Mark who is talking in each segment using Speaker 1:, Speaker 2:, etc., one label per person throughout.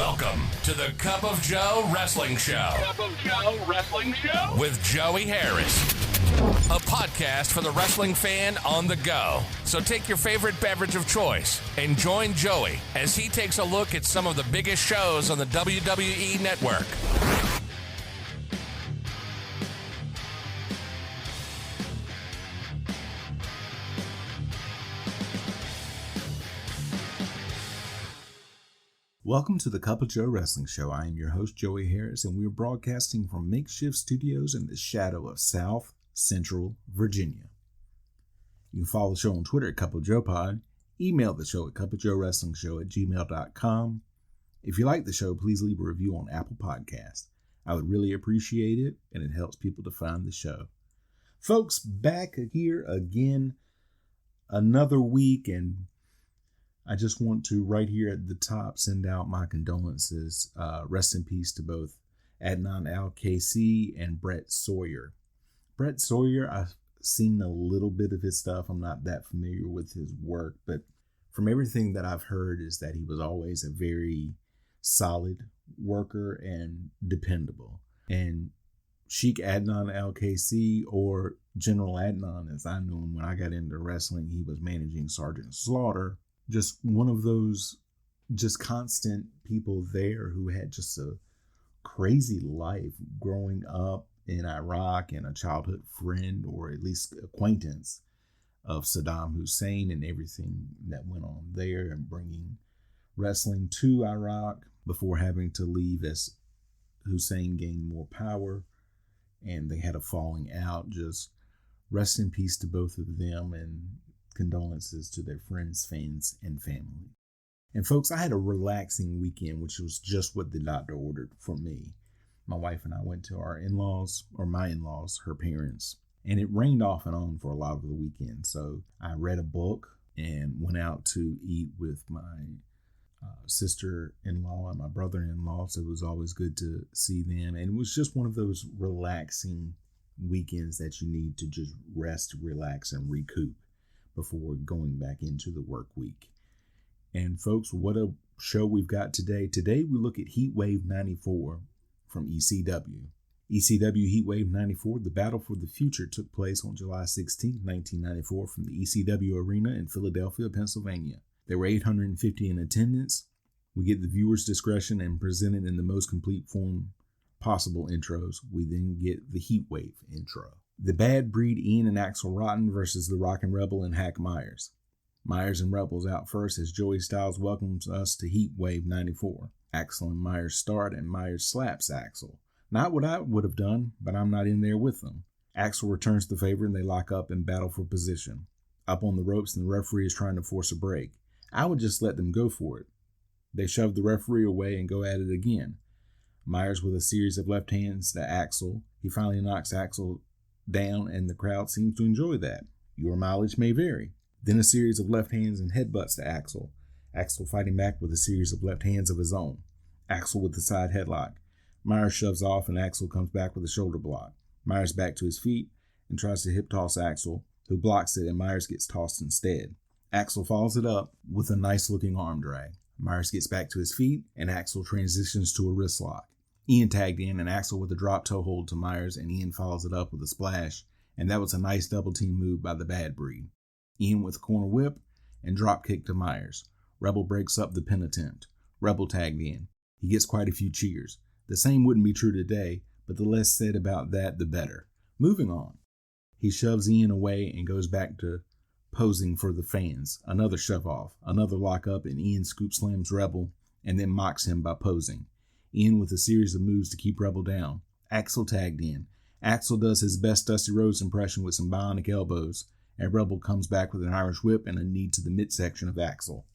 Speaker 1: Welcome to the Cup of Joe Wrestling Show.
Speaker 2: Cup of Joe Wrestling Show?
Speaker 1: With Joey Harris. A podcast for the wrestling fan on the go. So take your favorite beverage of choice and join Joey as he takes a look at some of the biggest shows on the WWE Network.
Speaker 3: Welcome to the Cup of Joe Wrestling Show. I am your host, Joey Harris, and we are broadcasting from makeshift studios in the shadow of South Central Virginia. You can follow the show on Twitter at Cup of Joe Pod, email the show at cupofjoewrestlingshow@gmail.com. If you like the show, please leave a review on Apple Podcasts. I would really appreciate it, and it helps people to find the show. Folks, back here again, another week, and I just want to, right here at the top, send out my condolences. Rest in peace to both Adnan Al-KC and Brett Sawyer. Brett Sawyer, I've seen a little bit of his stuff. I'm not that familiar with his work, but from everything that I've heard is that he was always a very solid worker and dependable. And Sheik Adnan Al-KC, or General Adnan as I knew him when I got into wrestling, he was managing Sergeant Slaughter. Just one of those just constant people there who had just a crazy life growing up in Iraq and a childhood friend or at least acquaintance of Saddam Hussein and everything that went on there, and bringing wrestling to Iraq before having to leave as Hussein gained more power and they had a falling out. Just rest in peace to both of them, and condolences to their friends, fans, and family. And folks, I had a relaxing weekend, which was just what the doctor ordered for me. My wife and I went to our in-laws, or my in-laws, her parents, and it rained off and on for a lot of the weekend. So I read a book and went out to eat with my sister-in-law and my brother-in-law. So it was always good to see them. And it was just one of those relaxing weekends that you need to just rest, relax, and recoup before going back into the work week. And folks, what a show we've got today. Today we look at Heatwave 94 from ECW. ECW Heatwave 94, the Battle for the Future, took place on July 16, 1994 from the ECW Arena in Philadelphia, Pennsylvania. There were 850 in attendance. We get the viewer's discretion and presented in the most complete form possible intros. We then get the Heatwave intro. The Bad Breed, Ian and Axel Rotten versus the Rockin' Rebel and Hack Myers. Myers and Rebel's out first as Joey Styles welcomes us to Heatwave 94. Axel and Myers start, and Myers slaps Axel. Not what I would have done, but I'm not in there with them. Axel returns the favor and they lock up and battle for position. Up on the ropes, and the referee is trying to force a break. I would just let them go for it. They shove the referee away and go at it again. Myers with a series of left hands to Axel. He finally knocks Axel down, and the crowd seems to enjoy that. Your mileage may vary. Then a series of left hands and headbutts to Axel. Axel fighting back with a series of left hands of his own. Axel with the side headlock. Myers shoves off, and Axel comes back with a shoulder block. Myers back to his feet and tries to hip toss Axel, who blocks it, and Myers gets tossed instead. Axel follows it up with a nice looking arm drag. Myers gets back to his feet, and Axel transitions to a wrist lock. Ian tagged in, and Axel with a drop toe hold to Myers, and Ian follows it up with a splash, and that was a nice double team move by the Bad Breed. Ian with a corner whip and drop kick to Myers. Rebel breaks up the pin attempt. Rebel tagged in. He gets quite a few cheers. The same wouldn't be true today, but the less said about that, the better. Moving on. He shoves Ian away and goes back to posing for the fans. Another shove off, another lock up, and Ian scoop slams Rebel and then mocks him by posing. Ian with a series of moves to keep Rebel down. Axel tagged in. Axel does his best Dusty Rhodes impression with some bionic elbows, and Rebel comes back with an Irish whip and a knee to the midsection of Axel.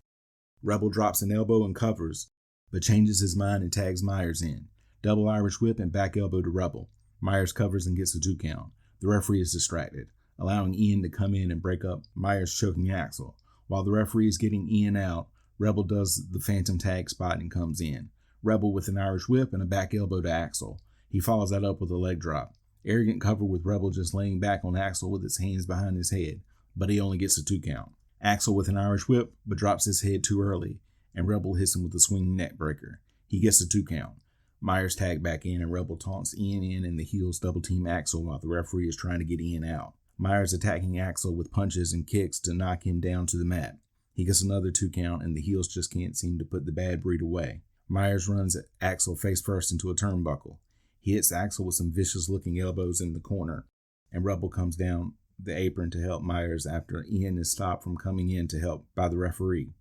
Speaker 3: Rebel drops an elbow and covers, but changes his mind and tags Myers in. Double Irish whip and back elbow to Rebel. Myers covers and gets a 2 count. The referee is distracted, allowing Ian to come in and break up Myers choking Axel. While the referee is getting Ian out, Rebel does the phantom tag spot and comes in. Rebel with an Irish whip and a back elbow to Axel. He follows that up with a leg drop. Arrogant cover with Rebel just laying back on Axel with his hands behind his head, but he only gets a 2 count. Axel with an Irish whip, but drops his head too early, and Rebel hits him with a swinging neck breaker. He gets a 2 count. Myers tagged back in and Rebel taunts Ian in and the heels double team Axel while the referee is trying to get Ian out. Myers attacking Axel with punches and kicks to knock him down to the mat. He gets another 2 count and the heels just can't seem to put the bad breed away. Myers runs Axel face first into a turnbuckle. He hits Axel with some vicious looking elbows in the corner, and Rebel comes down the apron to help Myers after Ian is stopped from coming in to help by the referee.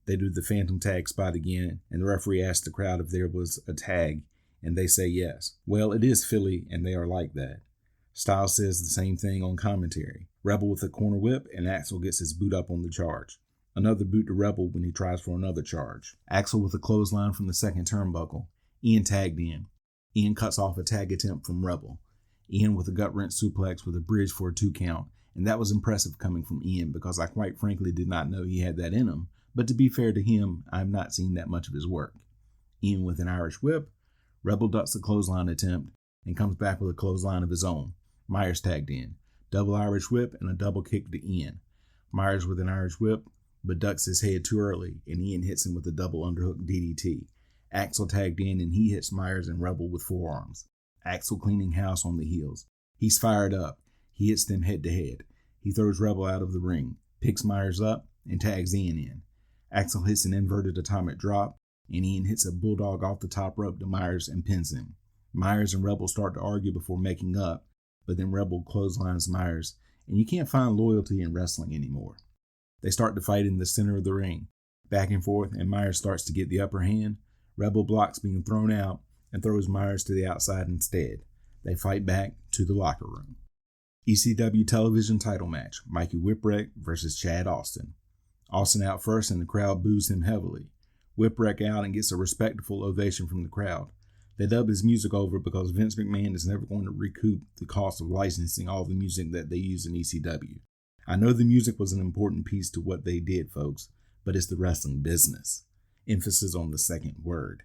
Speaker 3: They do the phantom tag spot again, and the referee asks the crowd if there was a tag, and they say yes. Well, it is Philly, and they are like that. Styles says the same thing on commentary. Rebel with a corner whip, and Axel gets his boot up on the charge. Another boot to Rebel when he tries for another charge. Axel with a clothesline from the second turnbuckle. Ian tagged in. Ian cuts off a tag attempt from Rebel. Ian with a gut-wrench suplex with a bridge for a 2 count, and that was impressive coming from Ian because I quite frankly did not know he had that in him, but to be fair to him, I have not seen that much of his work. Ian with an Irish whip. Rebel ducks a clothesline attempt and comes back with a clothesline of his own. Myers tagged in. Double Irish whip and a double kick to Ian. Myers with an Irish whip, but ducks his head too early, and Ian hits him with a double underhook DDT. Axel tagged in, and he hits Myers and Rebel with forearms. Axel cleaning house on the heels. He's fired up. He hits them head to head. He throws Rebel out of the ring, picks Myers up, and tags Ian in. Axel hits an inverted atomic drop, and Ian hits a bulldog off the top rope to Myers and pins him. Myers and Rebel start to argue before making up, but then Rebel clotheslines Myers, and you can't find loyalty in wrestling anymore. They start to fight in the center of the ring, back and forth, and Myers starts to get the upper hand. Rebel blocks being thrown out and throws Myers to the outside instead. They fight back to the locker room. ECW television title match, Mikey Whipwreck versus Chad Austin. Austin out first and the crowd boos him heavily. Whipwreck out and gets a respectful ovation from the crowd. They dub his music over because Vince McMahon is never going to recoup the cost of licensing all the music that they use in ECW. I know the music was an important piece to what they did, folks, but it's the wrestling business. Emphasis on the second word.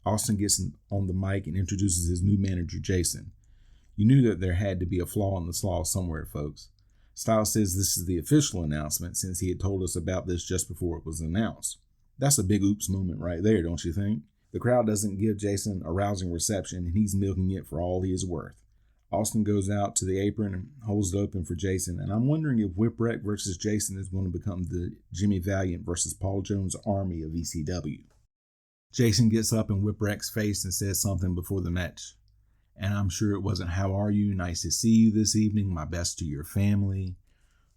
Speaker 3: Austin gets on the mic and introduces his new manager, Jason. You knew that there had to be a flaw in the slaw somewhere, folks. Styles says this is the official announcement since he had told us about this just before it was announced. That's a big oops moment right there, don't you think? The crowd doesn't give Jason a rousing reception, and he's milking it for all he is worth. Austin goes out to the apron and holds it open for Jason, and I'm wondering if Whipwreck versus Jason is going to become the Jimmy Valiant versus Paul Jones army of ECW. Jason gets up in Whipwreck's face and says something before the match. And I'm sure it wasn't, "How are you? Nice to see you this evening. My best to your family."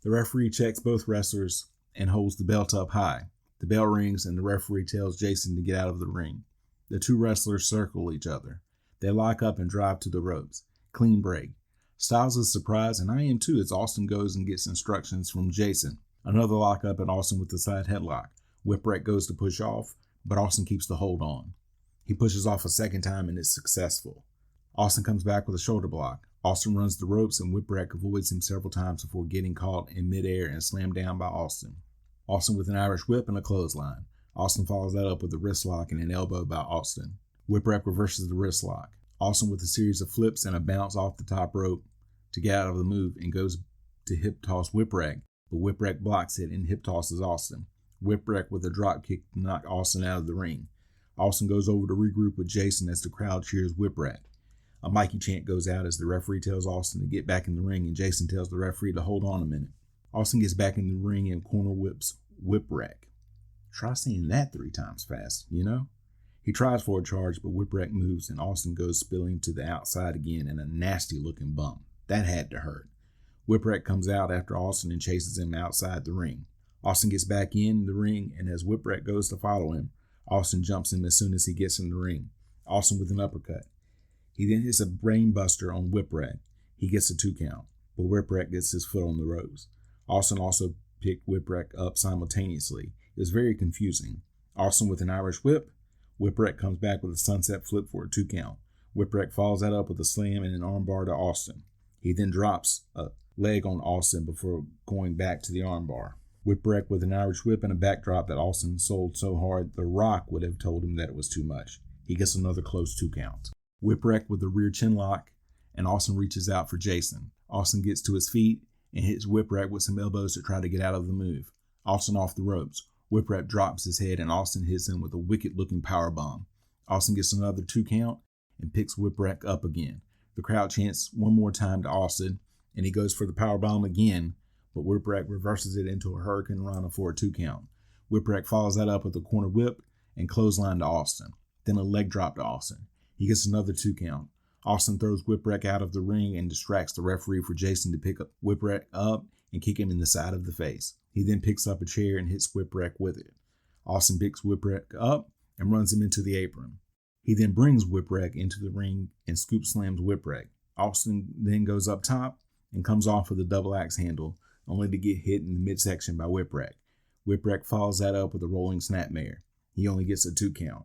Speaker 3: The referee checks both wrestlers and holds the belt up high. The bell rings and the referee tells Jason to get out of the ring. The two wrestlers circle each other. They lock up and drive to the ropes. Clean break. Styles is surprised, and I am too, as Austin goes and gets instructions from Jason. Another lockup and Austin with the side headlock. Whipwreck goes to push off, but Austin keeps the hold on. He pushes off a second time and is successful. Austin comes back with a shoulder block. Austin runs the ropes and Whipwreck avoids him several times before getting caught in midair and slammed down by Austin. Austin with an Irish whip and a clothesline. Austin follows that up with a wrist lock and an elbow by Austin. Whipwreck reverses the wrist lock. Austin with a series of flips and a bounce off the top rope to get out of the move and goes to hip toss Whipwreck, but Whipwreck blocks it and hip tosses Austin. Whipwreck with a drop kick to knock Austin out of the ring. Austin goes over to regroup with Jason as the crowd cheers Whipwreck. A Mikey chant goes out as the referee tells Austin to get back in the ring, and Jason tells the referee to hold on a minute. Austin gets back in the ring and corner whips Whipwreck. Try saying that 3 times fast, you know? He tries for a charge, but Whipwreck moves, and Austin goes spilling to the outside again in a nasty-looking bump. That had to hurt. Whipwreck comes out after Austin and chases him outside the ring. Austin gets back in the ring, and as Whipwreck goes to follow him, Austin jumps him as soon as he gets in the ring. Austin with an uppercut. He then hits a brainbuster on Whipwreck. He gets a 2 count, but Whipwreck gets his foot on the ropes. Austin also picked Whipwreck up simultaneously. It was very confusing. Austin with an Irish whip. Whipwreck comes back with a sunset flip for a 2 count. Whipwreck follows that up with a slam and an armbar to Austin. He then drops a leg on Austin before going back to the armbar. Whipwreck with an Irish whip and a backdrop that Austin sold so hard The Rock would have told him that it was too much. He gets another close 2 count. Whipwreck with a rear chin lock, and Austin reaches out for Jason. Austin gets to his feet and hits Whipwreck with some elbows to try to get out of the move. Austin off the ropes. Whipwreck drops his head and Austin hits him with a wicked-looking powerbomb. Austin gets another 2 count and picks Whipwreck up again. The crowd chants one more time to Austin, and he goes for the powerbomb again, but Whipwreck reverses it into a Hurricane Rana for a 2 count. Whipwreck follows that up with a corner whip and clothesline to Austin, then a leg drop to Austin. He gets another 2 count. Austin throws Whipwreck out of the ring and distracts the referee for Jason to pick up Whipwreck up and kick him in the side of the face. He then picks up a chair and hits Whipwreck with it. Austin picks Whipwreck up and runs him into the apron. He then brings Whipwreck into the ring and scoop slams Whipwreck. Austin then goes up top and comes off with a double axe handle, only to get hit in the midsection by Whipwreck. Whipwreck follows that up with a rolling snapmare. He only gets a 2 count.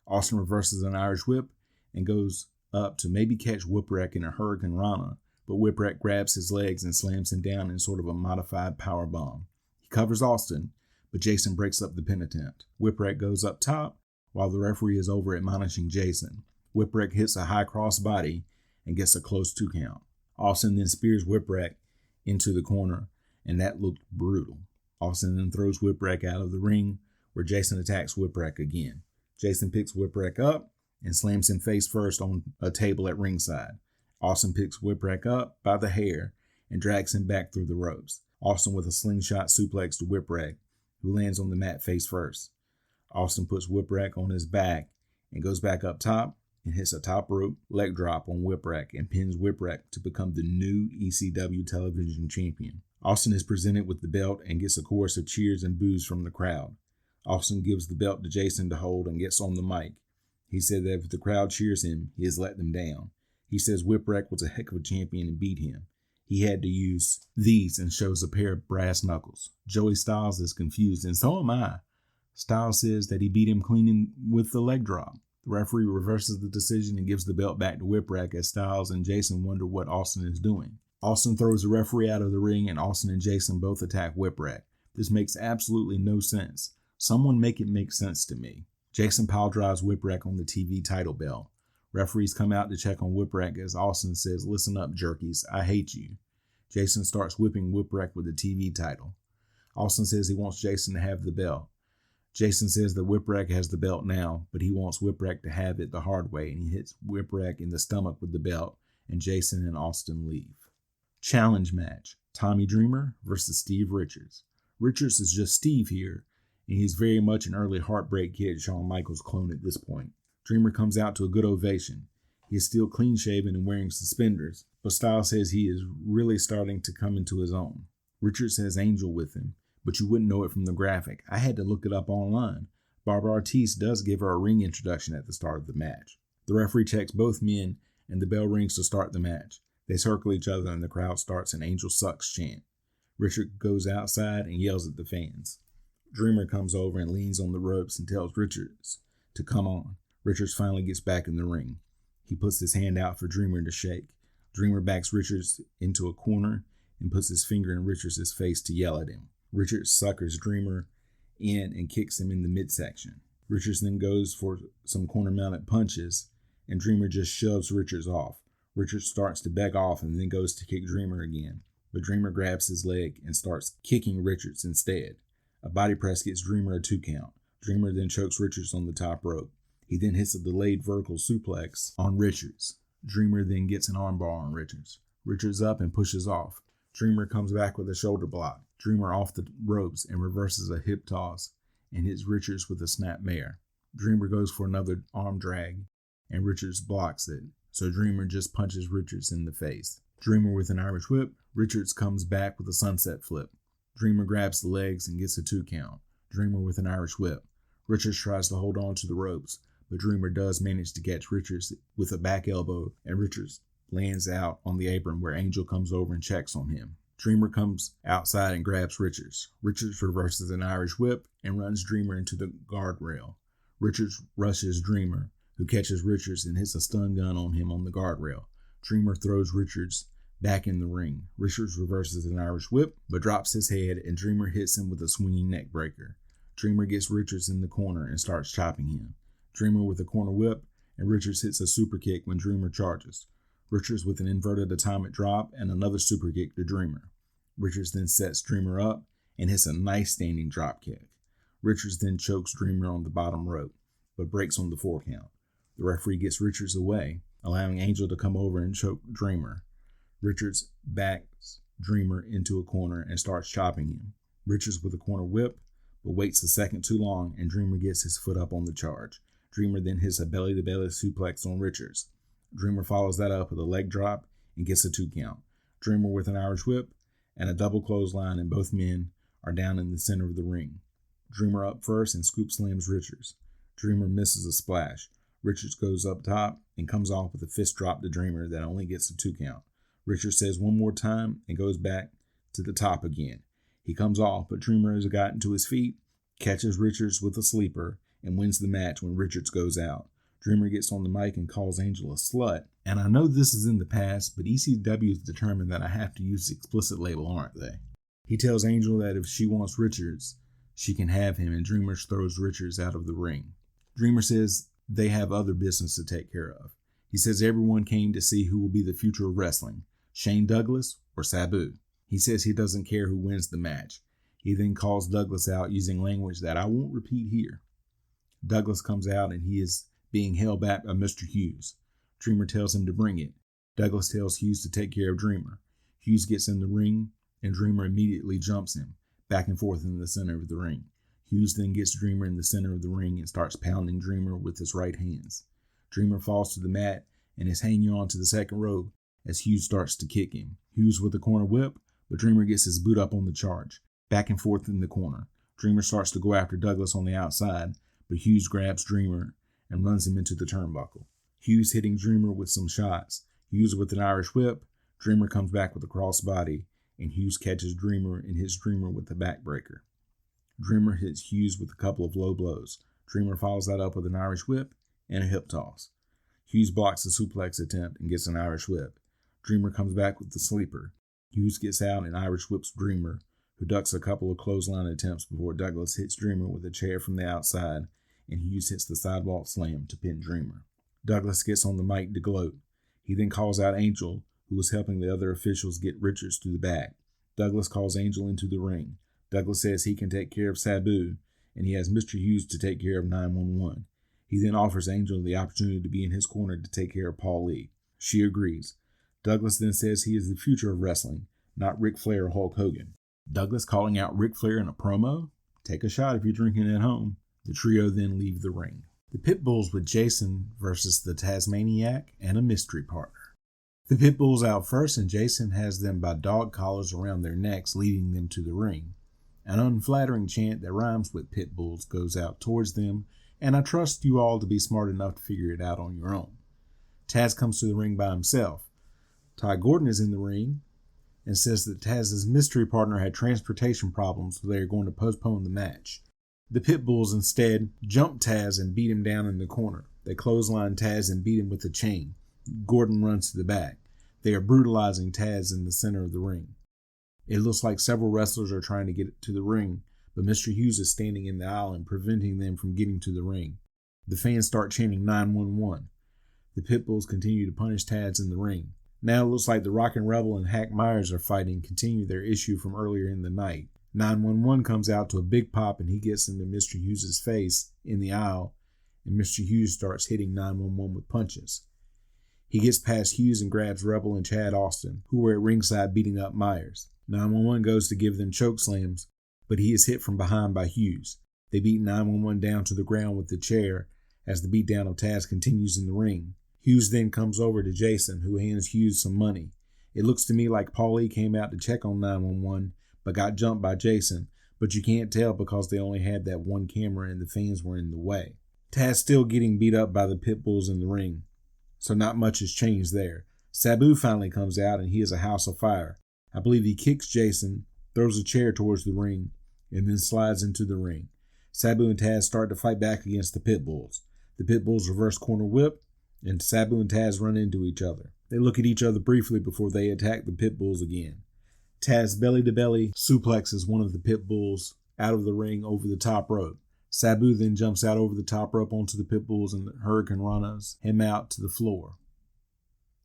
Speaker 3: Austin reverses an Irish whip and goes up to maybe catch Whipwreck in a Hurricane Rana, but Whipwreck grabs his legs and slams him down in sort of a modified power bomb. He covers Austin, but Jason breaks up the pin attempt. Whipwreck goes up top while the referee is over admonishing Jason. Whipwreck hits a high cross body and gets a close 2 count. Austin then spears Whipwreck into the corner, and that looked brutal. Austin then throws Whipwreck out of the ring, where Jason attacks Whipwreck again. Jason picks Whipwreck up and slams him face first on a table at ringside. Austin picks Whipwreck up by the hair and drags him back through the ropes. Austin with a slingshot suplex to Whipwreck, who lands on the mat face first. Austin puts Whipwreck on his back and goes back up top and hits a top rope leg drop on Whipwreck and pins Whipwreck to become the new ECW television champion. Austin is presented with the belt and gets a chorus of cheers and boos from the crowd. Austin gives the belt to Jason to hold and gets on the mic. He said that if the crowd cheers him, he has let them down. He says Whipwreck was a heck of a champion and beat him. He had to use these and shows a pair of brass knuckles. Joey Styles is confused, and so am I. Styles says that he beat him clean with the leg drop. The referee reverses the decision and gives the belt back to Whipwreck as Styles and Jason wonder what Austin is doing. Austin throws the referee out of the ring, and Austin and Jason both attack Whipwreck. This makes absolutely no sense. Someone make it make sense to me. Jason pile drives Whipwreck on the TV title belt. Referees come out to check on Whipwreck as Austin says, "Listen up, jerkies, I hate you." Jason starts whipping Whipwreck with the TV title. Austin says he wants Jason to have the belt. Jason says that Whipwreck has the belt now, but he wants Whipwreck to have it the hard way, and he hits Whipwreck in the stomach with the belt, and Jason and Austin leave. Challenge match: Tommy Dreamer versus Steve Richards. Richards is just Steve here, and he's very much an early Heartbreak Kid Shawn Michaels clone at this point. Dreamer comes out to a good ovation. He is still clean-shaven and wearing suspenders, but Styles says he is really starting to come into his own. Richards has Angel with him, but you wouldn't know it from the graphic. I had to look it up online. Barbara Ortiz does give her a ring introduction at the start of the match. The referee checks both men, and the bell rings to start the match. They circle each other, and the crowd starts an Angel Sucks chant. Richard goes outside and yells at the fans. Dreamer comes over and leans on the ropes and tells Richards to come on. Richards finally gets back in the ring. He puts his hand out for Dreamer to shake. Dreamer backs Richards into a corner and puts his finger in Richards' face to yell at him. Richards suckers Dreamer in and kicks him in the midsection. Richards then goes for some corner-mounted punches, and Dreamer just shoves Richards off. Richards starts to back off and then goes to kick Dreamer again, but Dreamer grabs his leg and starts kicking Richards instead. A body press gets Dreamer a 2 count. Dreamer then chokes Richards on the top rope. He then hits a delayed vertical suplex on Richards. Dreamer then gets an armbar on Richards. Richards up and pushes off. Dreamer comes back with a shoulder block. Dreamer off the ropes and reverses a hip toss and hits Richards with a snapmare. Dreamer goes for another arm drag and Richards blocks it, so Dreamer just punches Richards in the face. Dreamer with an Irish whip. Richards comes back with a sunset flip. Dreamer grabs the legs and gets a 2 count. Dreamer with an Irish whip. Richards tries to hold on to the ropes, but Dreamer does manage to catch Richards with a back elbow, and Richards lands out on the apron where Angel comes over and checks on him. Dreamer comes outside and grabs Richards. Richards reverses an Irish whip and runs Dreamer into the guardrail. Richards rushes Dreamer, who catches Richards and hits a stun gun on him on the guardrail. Dreamer throws Richards back in the ring. Richards reverses an Irish whip, but drops his head, and Dreamer hits him with a swinging neck breaker. Dreamer gets Richards in the corner and starts chopping him. Dreamer with a corner whip, and Richards hits a super kick when Dreamer charges. Richards with an inverted atomic drop and another super kick to Dreamer. Richards then sets Dreamer up and hits a nice standing drop kick. Richards then chokes Dreamer on the bottom rope, but breaks on the 4 count. The referee gets Richards away, allowing Angel to come over and choke Dreamer. Richards backs Dreamer into a corner and starts chopping him. Richards with a corner whip, but waits a second too long, and Dreamer gets his foot up on the charge. Dreamer then hits a belly-to-belly suplex on Richards. Dreamer follows that up with a leg drop and gets a 2 count. Dreamer with an Irish whip and a double clothesline, and both men are down in the center of the ring. Dreamer up first and scoop slams Richards. Dreamer misses a splash. Richards goes up top and comes off with a fist drop to Dreamer that only gets a 2 count. Richards says one more time and goes back to the top again. He comes off, but Dreamer has gotten to his feet, catches Richards with a sleeper, and wins the match when Richards goes out. Dreamer gets on the mic and calls Angel a slut. And I know this is in the past, but ECW is determined that I have to use the explicit label, aren't they? He tells Angel that if she wants Richards, she can have him, and Dreamer throws Richards out of the ring. Dreamer says they have other business to take care of. He says everyone came to see who will be the future of wrestling, Shane Douglas or Sabu. He says he doesn't care who wins the match. He then calls Douglas out using language that I won't repeat here. Douglas comes out and he is being held back by Mr. Hughes. Dreamer tells him to bring it. Douglas tells Hughes to take care of Dreamer. Hughes gets in the ring and Dreamer immediately jumps him, back and forth in the center of the ring. Hughes then gets Dreamer in the center of the ring and starts pounding Dreamer with his right hands. Dreamer falls to the mat and is hanging on to the second rope as Hughes starts to kick him. Hughes with a corner whip, but Dreamer gets his boot up on the charge, back and forth in the corner. Dreamer starts to go after Douglas on the outside, but Hughes grabs Dreamer and runs him into the turnbuckle. Hughes hitting Dreamer with some shots. Hughes with an Irish whip. Dreamer comes back with a crossbody, and Hughes catches Dreamer and hits Dreamer with a backbreaker. Dreamer hits Hughes with a couple of low blows. Dreamer follows that up with an Irish whip and a hip toss. Hughes blocks the suplex attempt and gets an Irish whip. Dreamer comes back with the sleeper. Hughes gets out and Irish whips Dreamer, who ducks a couple of clothesline attempts before Douglas hits Dreamer with a chair from the outside, and Hughes hits the sidewalk slam to pin Dreamer. Douglas gets on the mic to gloat. He then calls out Angel, who was helping the other officials get Richards to the back. Douglas calls Angel into the ring. Douglas says he can take care of Sabu, and he has Mr. Hughes to take care of 911. He then offers Angel the opportunity to be in his corner to take care of Paul Lee. She agrees. Douglas then says he is the future of wrestling, not Ric Flair or Hulk Hogan. Douglas calling out Ric Flair in a promo? Take a shot if you're drinking at home. The trio then leave the ring. The Pitbulls with Jason versus the Tasmaniac and a mystery partner. The Pitbulls out first, and Jason has them by dog collars around their necks, leading them to the ring. An unflattering chant that rhymes with Pitbulls goes out towards them, and I trust you all to be smart enough to figure it out on your own. Taz comes to the ring by himself. Ty Gordon is in the ring and says that Taz's mystery partner had transportation problems, so they are going to postpone the match. The Pitbulls instead jump Taz and beat him down in the corner. They clothesline Taz and beat him with a chain. Gordon runs to the back. They are brutalizing Taz in the center of the ring. It looks like several wrestlers are trying to get to the ring, but Mr. Hughes is standing in the aisle and preventing them from getting to the ring. The fans start chanting 911. The Pitbulls continue to punish Taz in the ring. Now it looks like the Rockin' Rebel and Hack Myers are fighting, continue their issue from earlier in the night. 911 comes out to a big pop and he gets into Mr. Hughes' face in the aisle, and Mr. Hughes starts hitting 911 with punches. He gets past Hughes and grabs Rebel and Chad Austin, who were at ringside beating up Myers. 911 goes to give them choke slams, but he is hit from behind by Hughes. They beat 911 down to the ground with the chair as the beatdown of Taz continues in the ring. Hughes then comes over to Jason, who hands Hughes some money. It looks to me like Paulie came out to check on 911, but got jumped by Jason, but you can't tell because they only had that one camera and the fans were in the way. Taz still getting beat up by the Pitbulls in the ring, so not much has changed there. Sabu finally comes out and he is a house of fire. I believe he kicks Jason, throws a chair towards the ring, and then slides into the ring. Sabu and Taz start to fight back against the Pitbulls. The Pitbulls reverse corner whip, and Sabu and Taz run into each other. They look at each other briefly before they attack the Pitbulls again. Taz belly-to-belly suplexes one of the Pitbulls out of the ring over the top rope. Sabu then jumps out over the top rope onto the Pitbulls and Hurricane Ranas him out to the floor.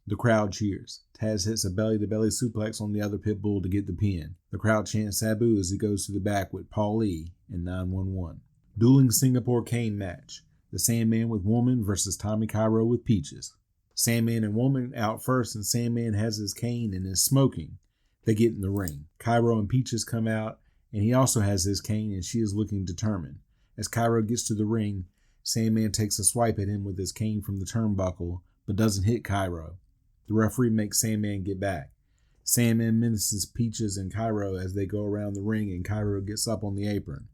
Speaker 3: The crowd cheers. Taz hits a belly-to-belly suplex on the other Pitbull to get the pin. The crowd chants Sabu as he goes to the back with Paul Lee and 911. Dueling Singapore cane match. The Sandman with Woman versus Tommy Cairo with Peaches. Sandman and Woman out first, and Sandman has his cane and is smoking. They get in the ring. Cairo and Peaches come out, and he also has his cane, and she is looking determined. As Cairo gets to the ring, Sandman takes a swipe at him with his cane from the turnbuckle, but doesn't hit Cairo. The referee makes Sandman get back. Sandman menaces Peaches and Cairo as they go around the ring, and Cairo gets up on the apron.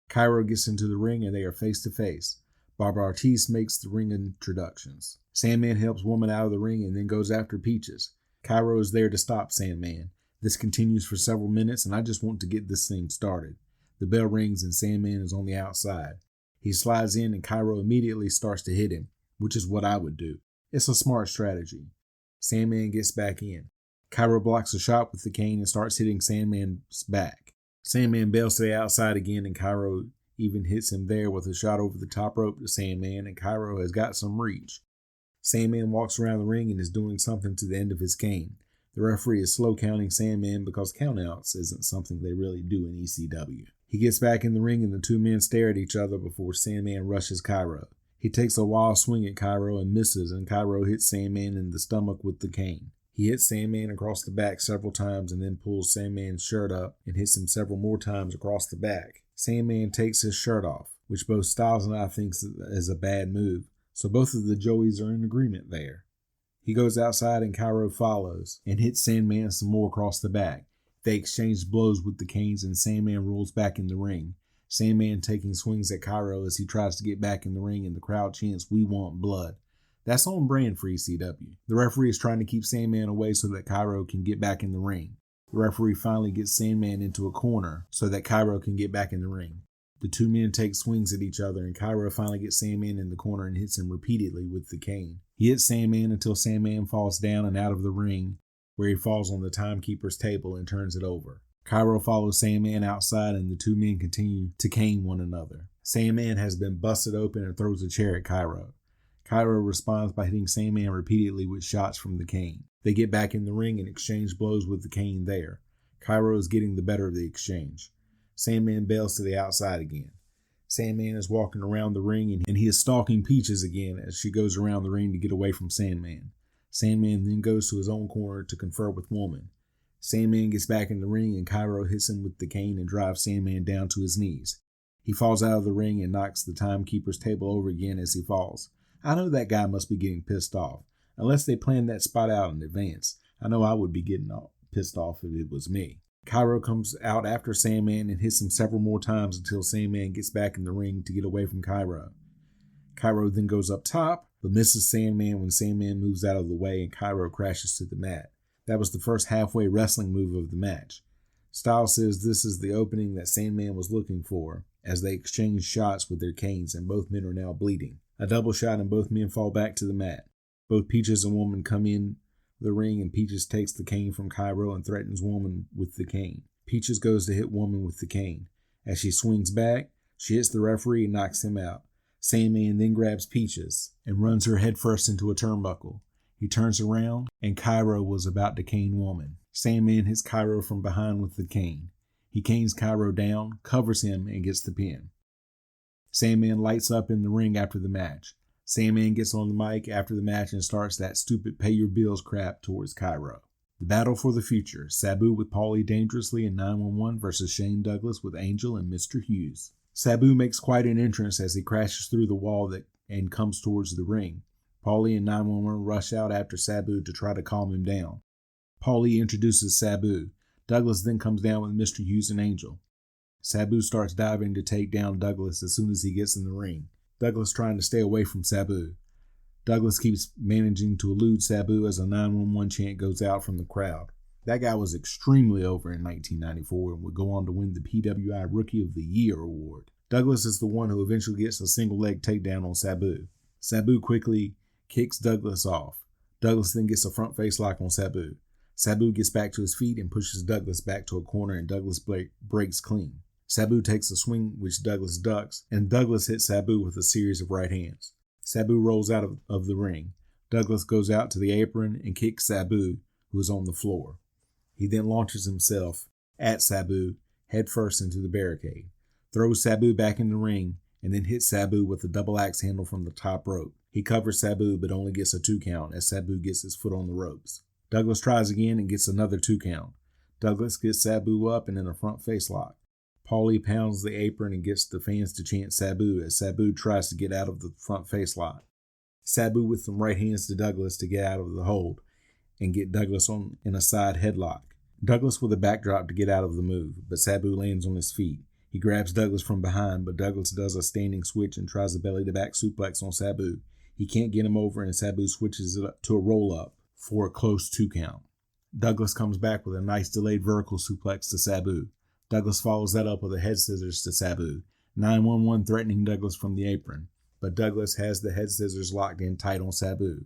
Speaker 3: Cairo gets into the ring, and they are face to face. Barbara Ortiz makes the ring introductions. Sandman helps Woman out of the ring and then goes after Peaches. Cairo is there to stop Sandman. This continues for several minutes, and I just want to get this thing started. The bell rings and Sandman is on the outside. He slides in and Cairo immediately starts to hit him, which is what I would do. It's a smart strategy. Sandman gets back in. Cairo blocks a shot with the cane and starts hitting Sandman's back. Sandman bails to the outside again, and Cairo even hits him there with a shot over the top rope to Sandman, and Cairo has got some reach. Sandman walks around the ring and is doing something to the end of his cane. The referee is slow counting Sandman because countouts isn't something they really do in ECW. He gets back in the ring and the two men stare at each other before Sandman rushes Cairo. He takes a wild swing at Cairo and misses, and Cairo hits Sandman in the stomach with the cane. He hits Sandman across the back several times and then pulls Sandman's shirt up and hits him several more times across the back. Sandman takes his shirt off, which both Styles and I think is a bad move, so both of the Joeys are in agreement there. He goes outside and Cairo follows and hits Sandman some more across the back. They exchange blows with the canes and Sandman rolls back in the ring. Sandman taking swings at Cairo as he tries to get back in the ring, and the crowd chants, "We want blood." That's on brand for ECW. The referee is trying to keep Sandman away so that Cairo can get back in the ring. The referee finally gets Sandman into a corner so that Cairo can get back in the ring. The two men take swings at each other, and Cairo finally gets Sandman in the corner and hits him repeatedly with the cane. He hits Sandman until Sandman falls down and out of the ring, where he falls on the timekeeper's table and turns it over. Cairo follows Sandman outside, and the two men continue to cane one another. Sandman has been busted open and throws a chair at Cairo. Cairo responds by hitting Sandman repeatedly with shots from the cane. They get back in the ring and exchange blows with the cane there. Cairo is getting the better of the exchange. Sandman bails to the outside again. Sandman is walking around the ring and he is stalking Peaches again as she goes around the ring to get away from Sandman. Sandman then goes to his own corner to confer with Woman. Sandman gets back in the ring and Cairo hits him with the cane and drives Sandman down to his knees. He falls out of the ring and knocks the timekeeper's table over again as he falls. I know that guy must be getting pissed off. Unless they planned that spot out in advance, I know I would be getting pissed off if it was me. Cairo comes out after Sandman and hits him several more times until Sandman gets back in the ring to get away from Cairo. Cairo then goes up top, but misses Sandman when Sandman moves out of the way and Cairo crashes to the mat. That was the first halfway wrestling move of the match. Styles says this is the opening that Sandman was looking for, as they exchange shots with their canes and both men are now bleeding. A double shot and both men fall back to the mat. Both Peaches and Woman come in the ring and Peaches takes the cane from Cairo and threatens Woman with the cane. Peaches goes to hit Woman with the cane. As she swings back, she hits the referee and knocks him out. Sandman then grabs Peaches and runs her headfirst into a turnbuckle. He turns around and Cairo was about to cane Woman. Sandman hits Cairo from behind with the cane. He canes Cairo down, covers him, and gets the pin. Sandman lights up in the ring after the match. Sandman gets on the mic after the match and starts that stupid pay your bills crap towards Cairo. The battle for the future, Sabu with Paulie Dangerously and 911 versus Shane Douglas with Angel and Mr. Hughes. Sabu makes quite an entrance as he crashes through the wall and comes towards the ring. Paulie and 911 rush out after Sabu to try to calm him down. Paulie introduces Sabu. Douglas then comes down with Mr. Hughes and Angel. Sabu starts diving to take down Douglas as soon as he gets in the ring. Douglas trying to stay away from Sabu. Douglas keeps managing to elude Sabu as a 911 chant goes out from the crowd. That guy was extremely over in 1994 and would go on to win the PWI Rookie of the Year award. Douglas is the one who eventually gets a single leg takedown on Sabu. Sabu quickly kicks Douglas off. Douglas then gets a front face lock on Sabu. Sabu gets back to his feet and pushes Douglas back to a corner and Douglas breaks clean. Sabu takes a swing which Douglas ducks, and Douglas hits Sabu with a series of right hands. Sabu rolls out of the ring. Douglas goes out to the apron and kicks Sabu, who is on the floor. He then launches himself at Sabu, head first into the barricade, throws Sabu back in the ring, and then hits Sabu with a double axe handle from the top rope. He covers Sabu but only gets a 2 count as Sabu gets his foot on the ropes. Douglas tries again and gets another 2 count. Douglas gets Sabu up and in a front face lock. Paulie pounds the apron and gets the fans to chant Sabu as Sabu tries to get out of the front face lock. Sabu with some right hands to Douglas to get out of the hold and get Douglas on in a side headlock. Douglas with a backdrop to get out of the move, but Sabu lands on his feet. He grabs Douglas from behind, but Douglas does a standing switch and tries a belly-to-back suplex on Sabu. He can't get him over, and Sabu switches it up to a roll-up for a close 2 count. Douglas comes back with a nice delayed vertical suplex to Sabu. Douglas follows that up with a head scissors to Sabu. 911 threatening Douglas from the apron, but Douglas has the head scissors locked in tight on Sabu.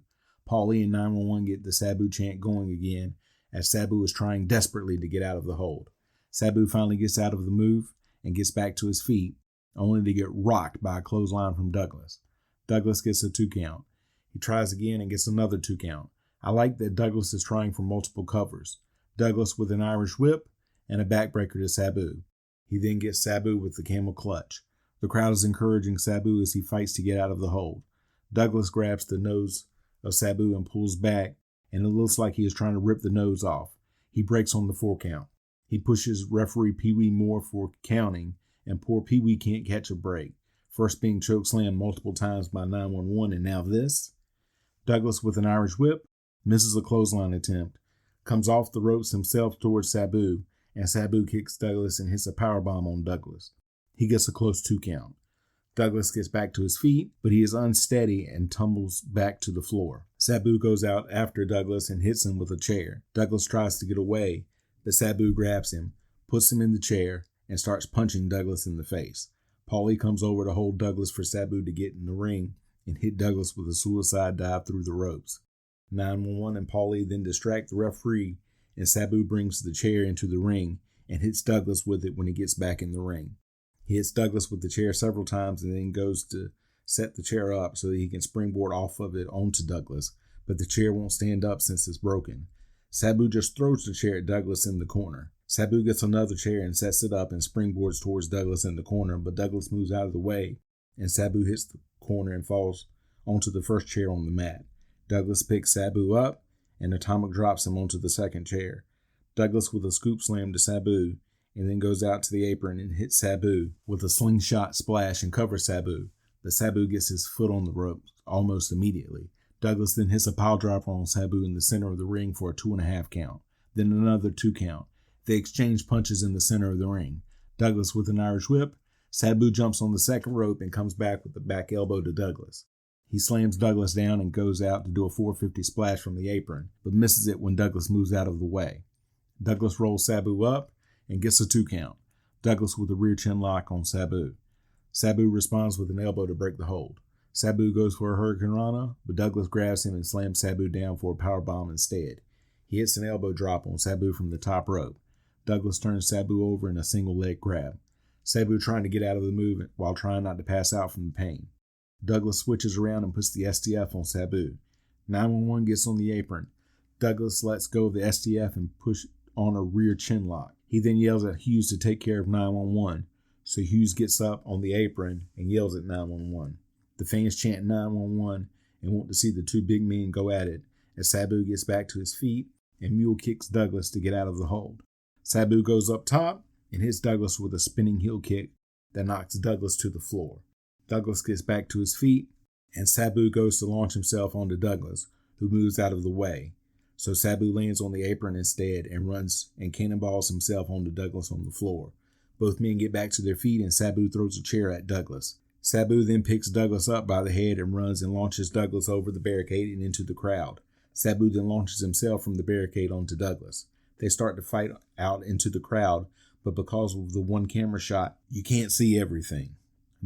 Speaker 3: Paulie and 911 get the Sabu chant going again as Sabu is trying desperately to get out of the hold. Sabu finally gets out of the move and gets back to his feet, only to get rocked by a clothesline from Douglas. Douglas gets a 2 count. He tries again and gets another 2 count. I like that Douglas is trying for multiple covers. Douglas with an Irish whip and a backbreaker to Sabu. He then gets Sabu with the camel clutch. The crowd is encouraging Sabu as he fights to get out of the hold. Douglas grabs the nose of Sabu and pulls back, and it looks like he is trying to rip the nose off. He breaks on the 4 count. He pushes referee Pee Wee Moore for counting, and poor Pee Wee can't catch a break, first being chokeslammed multiple times by 911, and now this. Douglas with an Irish whip misses a clothesline attempt, comes off the ropes himself towards Sabu, and Sabu kicks Douglas and hits a powerbomb on Douglas. He gets a close 2 count. Douglas gets back to his feet, but he is unsteady and tumbles back to the floor. Sabu goes out after Douglas and hits him with a chair. Douglas tries to get away, but Sabu grabs him, puts him in the chair, and starts punching Douglas in the face. Paulie comes over to hold Douglas for Sabu to get in the ring and hit Douglas with a suicide dive through the ropes. 911 and Paulie then distract the referee, and Sabu brings the chair into the ring and hits Douglas with it when he gets back in the ring. He hits Douglas with the chair several times and then goes to set the chair up so that he can springboard off of it onto Douglas, but the chair won't stand up since it's broken. Sabu just throws the chair at Douglas in the corner. Sabu gets another chair and sets it up and springboards towards Douglas in the corner, but Douglas moves out of the way, and Sabu hits the corner and falls onto the first chair on the mat. Douglas picks Sabu up, and Atomic drops him onto the second chair. Douglas with a scoop slam to Sabu, and then goes out to the apron and hits Sabu with a slingshot splash and covers Sabu, but Sabu gets his foot on the ropes almost immediately. Douglas then hits a pile driver on Sabu in the center of the ring for a 2.5 count, then another 2 count. They exchange punches in the center of the ring. Douglas with an Irish whip. Sabu jumps on the second rope and comes back with a back elbow to Douglas. He slams Douglas down and goes out to do a 450 splash from the apron, but misses it when Douglas moves out of the way. Douglas rolls Sabu up and gets a 2 count. Douglas with a rear chin lock on Sabu. Sabu responds with an elbow to break the hold. Sabu goes for a Hurricane Rana, but Douglas grabs him and slams Sabu down for a powerbomb instead. He hits an elbow drop on Sabu from the top rope. Douglas turns Sabu over in a single leg grab. Sabu trying to get out of the move while trying not to pass out from the pain. Douglas switches around and puts the STF on Sabu. 911 gets on the apron. Douglas lets go of the STF and push on a rear chin lock. He then yells at Hughes to take care of 911, so Hughes gets up on the apron and yells at 911. The fans chant 911 and want to see the two big men go at it as Sabu gets back to his feet and mule kicks Douglas to get out of the hold. Sabu goes up top and hits Douglas with a spinning heel kick that knocks Douglas to the floor. Douglas gets back to his feet and Sabu goes to launch himself onto Douglas, who moves out of the way. So Sabu lands on the apron instead and runs and cannonballs himself onto Douglas on the floor. Both men get back to their feet and Sabu throws a chair at Douglas. Sabu then picks Douglas up by the head and runs and launches Douglas over the barricade and into the crowd. Sabu then launches himself from the barricade onto Douglas. They start to fight out into the crowd, but because of the one camera shot, you can't see everything.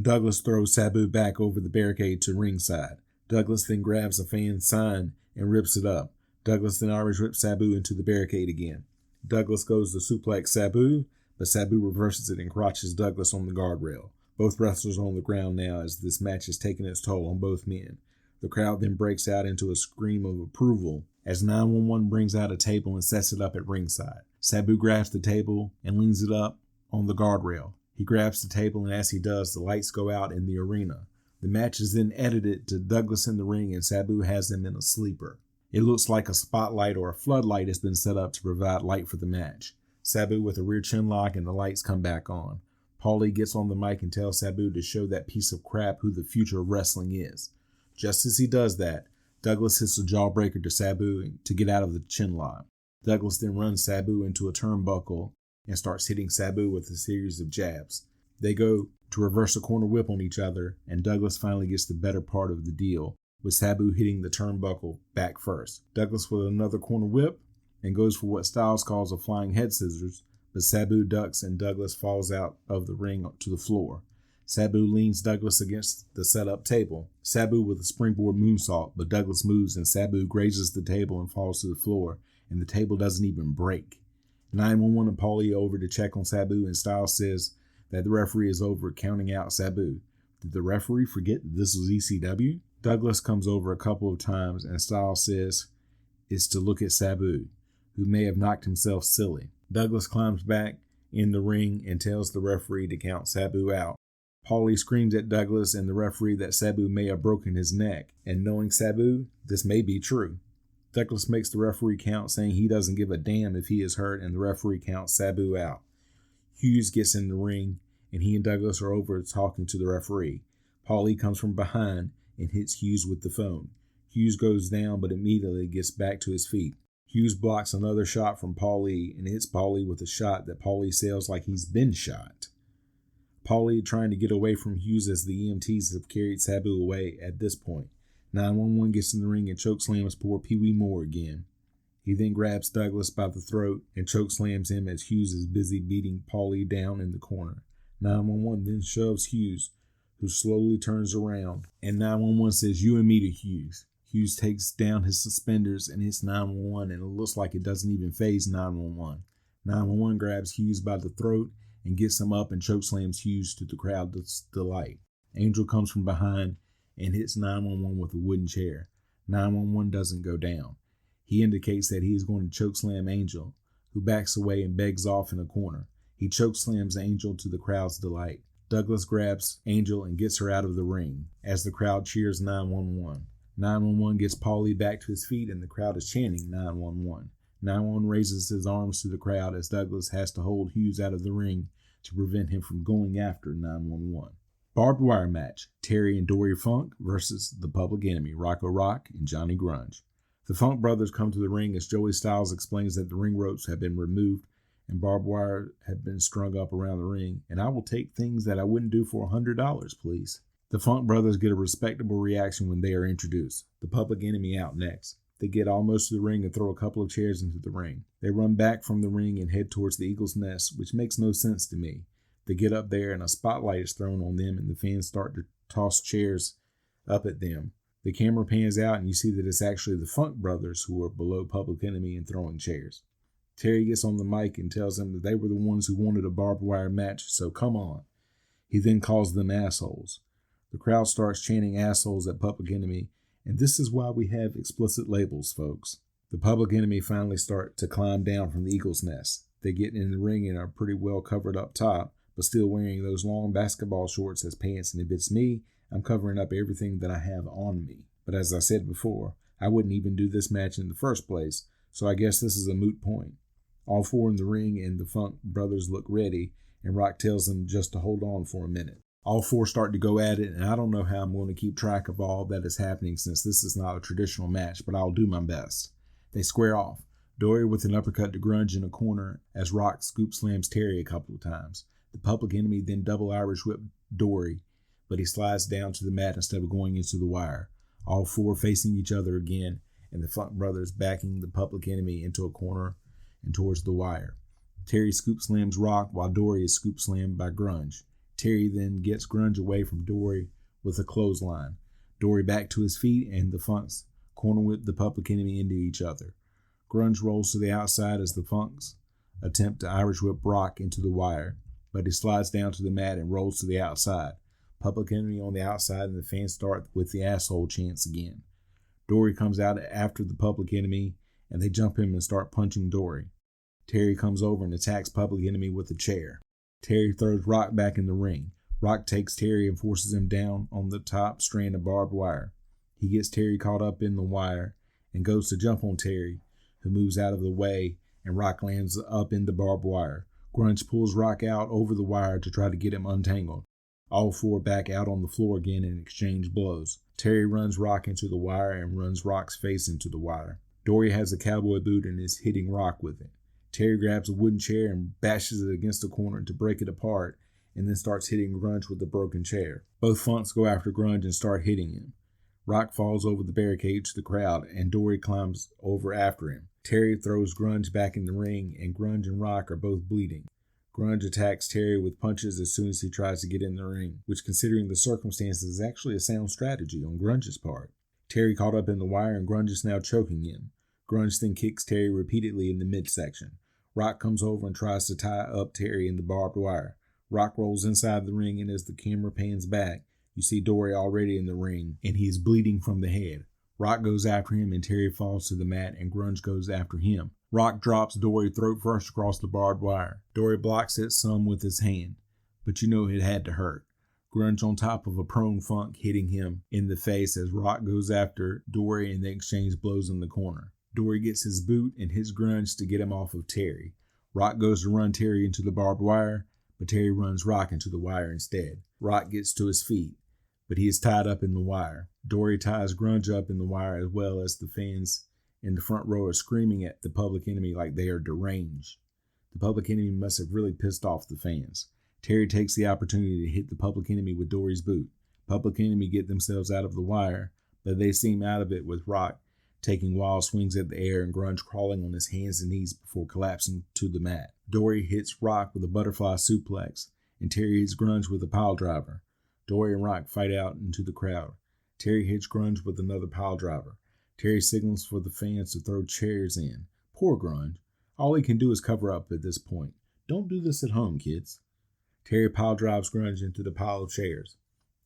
Speaker 3: Douglas throws Sabu back over the barricade to ringside. Douglas then grabs a fan sign and rips it up. Douglas then Irish whips Sabu into the barricade again. Douglas goes to suplex Sabu, but Sabu reverses it and crotches Douglas on the guardrail. Both wrestlers are on the ground now as this match has taken its toll on both men. The crowd then breaks out into a scream of approval as 911 brings out a table and sets it up at ringside. Sabu grabs the table and leans it up on the guardrail. He grabs the table, and as he does, the lights go out in the arena. The match is then edited to Douglas in the ring, and Sabu has him in a sleeper. It looks like a spotlight or a floodlight has been set up to provide light for the match. Sabu with a rear chin lock, and the lights come back on. Paulie gets on the mic and tells Sabu to show that piece of crap who the future of wrestling is. Just as he does that, Douglas hits a jawbreaker to Sabu to get out of the chin lock. Douglas then runs Sabu into a turnbuckle and starts hitting Sabu with a series of jabs. They go to reverse a corner whip on each other, and Douglas finally gets the better part of the deal, with Sabu hitting the turnbuckle back first. Douglas with another corner whip and goes for what Styles calls a flying head scissors, but Sabu ducks and Douglas falls out of the ring to the floor. Sabu leans Douglas against the set-up table. Sabu with a springboard moonsault, but Douglas moves and Sabu grazes the table and falls to the floor, and the table doesn't even break. 911 and Paulie over to check on Sabu, and Styles says that the referee is over counting out Sabu. Did the referee forget that this was ECW? Douglas comes over a couple of times, and Styles says it's to look at Sabu, who may have knocked himself silly. Douglas climbs back in the ring and tells the referee to count Sabu out. Paulie screams at Douglas and the referee that Sabu may have broken his neck, and knowing Sabu, this may be true. Douglas makes the referee count, saying he doesn't give a damn if he is hurt, and the referee counts Sabu out. Hughes gets in the ring, and he and Douglas are over talking to the referee. Paulie comes from behind and hits Hughes with the phone. Hughes goes down, but immediately gets back to his feet. Hughes blocks another shot from Paulie and hits Paulie with a shot that Paulie sells like he's been shot. Paulie trying to get away from Hughes as the EMTs have carried Sabu away at this point. 911 gets in the ring and chokeslams poor Pee Wee Moore again. He then grabs Douglas by the throat and chokeslams him as Hughes is busy beating Paulie down in the corner. 911 then shoves Hughes, who slowly turns around, and 911 says, "You and me to Hughes." Hughes takes down his suspenders and hits 911, and it looks like it doesn't even faze 911. 911 grabs Hughes by the throat and gets him up and chokeslams Hughes to the crowd's delight. Angel comes from behind and hits 911 with a wooden chair. 911 doesn't go down. He indicates that he is going to chokeslam Angel, who backs away and begs off in a corner. He chokeslams Angel to the crowd's delight. Douglas grabs Angel and gets her out of the ring as the crowd cheers 911. 911 gets Paulie back to his feet and the crowd is chanting 911. 911 raises his arms to the crowd as Douglas has to hold Hughes out of the ring to prevent him from going after 911. Barbed wire match, Terry and Dory Funk versus the Public Enemy, Rocco Rock and Johnny Grunge. The Funk brothers come to the ring as Joey Styles explains that the ring ropes have been removed and barbed wire have been strung up around the ring, and I will take things that I wouldn't do for $100, please. The Funk brothers get a respectable reaction when they are introduced. The Public Enemy out next. They get almost to the ring and throw a couple of chairs into the ring. They run back from the ring and head towards the Eagle's Nest, which makes no sense to me. They get up there and a spotlight is thrown on them and the fans start to toss chairs up at them. The camera pans out and you see that it's actually the Funk brothers who are below Public Enemy and throwing chairs. Terry gets on the mic and tells them that they were the ones who wanted a barbed wire match, so come on. He then calls them assholes. The crowd starts chanting assholes at Public Enemy, and this is why we have explicit labels, folks. The Public Enemy finally start to climb down from the Eagle's Nest. They get in the ring and are pretty well covered up top, but still wearing those long basketball shorts as pants, and if it's me, I'm covering up everything that I have on me. But as I said before, I wouldn't even do this match in the first place, so I guess this is a moot point. All four in the ring and the Funk brothers look ready, and Rock tells them just to hold on for a minute. All four start to go at it, and I don't know how I'm going to keep track of all that is happening since this is not a traditional match, but I'll do my best. They square off. Dory with an uppercut to Grunge in a corner as Rock scoop slams Terry a couple of times. The Public Enemy then double Irish whip Dory, but he slides down to the mat instead of going into the wire. All four facing each other again, and the Funk brothers backing the Public Enemy into a corner and towards the wire. Terry scoop slams Rock while Dory is scoop slammed by Grunge. Terry then gets Grunge away from Dory with a clothesline. Dory back to his feet, and the Funks corner whip the Public Enemy into each other. Grunge rolls to the outside as the Funks attempt to Irish whip Rock into the wire, but he slides down to the mat and rolls to the outside. Public Enemy on the outside, and the fans start with the asshole chants again. Dory comes out after the Public Enemy, and they jump him and start punching Dory. Terry comes over and attacks Public Enemy with a chair. Terry throws Rock back in the ring. Rock takes Terry and forces him down on the top strand of barbed wire. He gets Terry caught up in the wire and goes to jump on Terry, who moves out of the way, and Rock lands up in the barbed wire. Grunge pulls Rock out over the wire to try to get him untangled. All four back out on the floor again and exchange blows. Terry runs Rock into the wire and runs Rock's face into the wire. Dory has a cowboy boot and is hitting Rock with it. Terry grabs a wooden chair and bashes it against the corner to break it apart, and then starts hitting Grunge with the broken chair. Both Funks go after Grunge and start hitting him. Rock falls over the barricade to the crowd, and Dory climbs over after him. Terry throws Grunge back in the ring, and Grunge and Rock are both bleeding. Grunge attacks Terry with punches as soon as he tries to get in the ring, which, considering the circumstances, is actually a sound strategy on Grunge's part. Terry caught up in the wire, and Grunge is now choking him. Grunge then kicks Terry repeatedly in the midsection. Rock comes over and tries to tie up Terry in the barbed wire. Rock rolls inside the ring, and as the camera pans back, you see Dory already in the ring, and he is bleeding from the head. Rock goes after him, and Terry falls to the mat, and Grunge goes after him. Rock drops Dory throat first across the barbed wire. Dory blocks it some with his hand, but you know it had to hurt. Grunge on top of a prone Funk hitting him in the face as Rock goes after Dory, and they exchange blows in the corner. Dory gets his boot and hits Grunge to get him off of Terry. Rock goes to run Terry into the barbed wire, but Terry runs Rock into the wire instead. Rock gets to his feet, but he is tied up in the wire. Dory ties Grunge up in the wire, as well as the fans in the front row are screaming at the Public Enemy like they are deranged. The Public Enemy must have really pissed off the fans. Terry takes the opportunity to hit the Public Enemy with Dory's boot. Public Enemy get themselves out of the wire, but they seem out of it with Rock taking wild swings at the air and Grunge crawling on his hands and knees before collapsing to the mat. Dory hits Rock with a butterfly suplex, and Terry hits Grunge with a pile driver. Dory and Rock fight out into the crowd. Terry hits Grunge with another pile driver. Terry signals for the fans to throw chairs in. Poor Grunge. All he can do is cover up at this point. Don't do this at home, kids. Terry pile drives Grunge into the pile of chairs.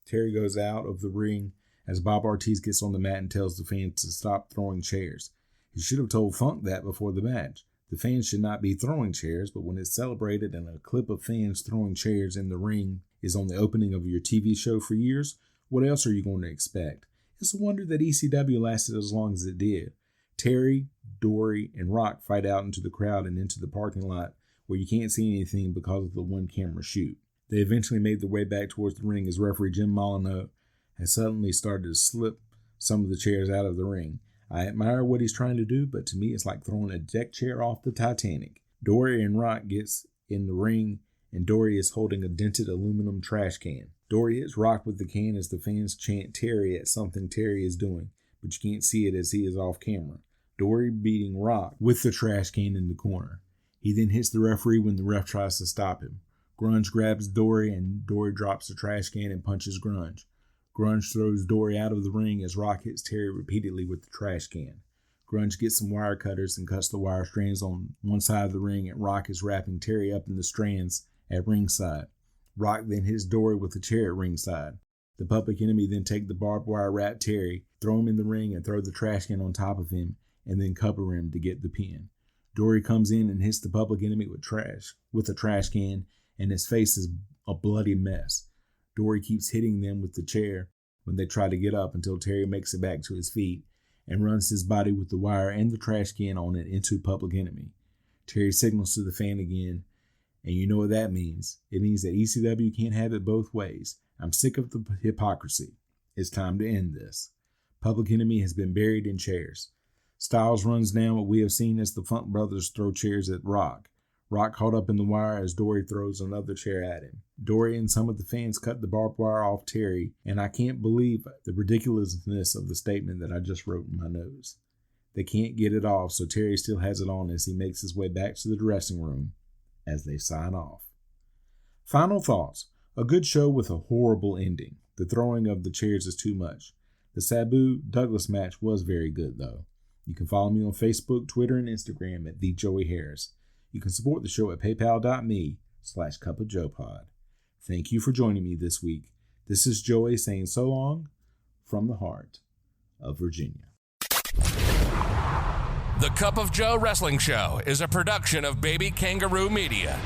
Speaker 3: Terry goes out of the ring as Bob Ortiz gets on the mat and tells the fans to stop throwing chairs. He should have told Funk that before the match. The fans should not be throwing chairs, but when it's celebrated and a clip of fans throwing chairs in the ring is on the opening of your TV show for years, what else are you going to expect? It's a wonder that ECW lasted as long as it did. Terry, Dory, and Rock fight out into the crowd and into the parking lot where you can't see anything because of the one-camera shoot. They eventually made their way back towards the ring as referee Jim Molyneux has suddenly started to slip some of the chairs out of the ring. I admire what he's trying to do, but to me it's like throwing a deck chair off the Titanic. Dory and Rock gets in the ring, and Dory is holding a dented aluminum trash can. Dory hits Rock with the can as the fans chant Terry at something Terry is doing, but you can't see it as he is off camera. Dory beating Rock with the trash can in the corner. He then hits the referee when the ref tries to stop him. Grunge grabs Dory, and Dory drops the trash can and punches Grunge. Grunge throws Dory out of the ring as Rock hits Terry repeatedly with the trash can. Grunge gets some wire cutters and cuts the wire strands on one side of the ring, and Rock is wrapping Terry up in the strands at ringside. Rock then hits Dory with a chair at ringside. The Public Enemy then take the barbed wire wrap Terry, throw him in the ring, and throw the trash can on top of him, and then cover him to get the pin. Dory comes in and hits the Public Enemy with a trash can, and his face is a bloody mess. Dory keeps hitting them with the chair when they try to get up until Terry makes it back to his feet and runs his body with the wire and the trash can on it into Public Enemy. Terry signals to the fan again, and you know what that means. It means that ECW can't have it both ways. I'm sick of the hypocrisy. It's time to end this. Public Enemy has been buried in chairs. Styles runs down what we have seen as the Funk brothers throw chairs at Rock. Rock caught up in the wire as Dory throws another chair at him. Dory and some of the fans cut the barbed wire off Terry, and I can't believe the ridiculousness of the statement that I just wrote in my notes. They can't get it off, so Terry still has it on as he makes his way back to the dressing room as they sign off. Final thoughts. A good show with a horrible ending. The throwing of the chairs is too much. The Sabu Douglas match was very good, though. You can follow me on Facebook, Twitter, and Instagram at TheJoeyHarris. You can support the show at paypal.me/cupofjoepod. Thank you for joining me this week. This is Joey saying so long from the heart of Virginia.
Speaker 1: The Cup of Joe Wrestling Show is a production of Baby Kangaroo Media.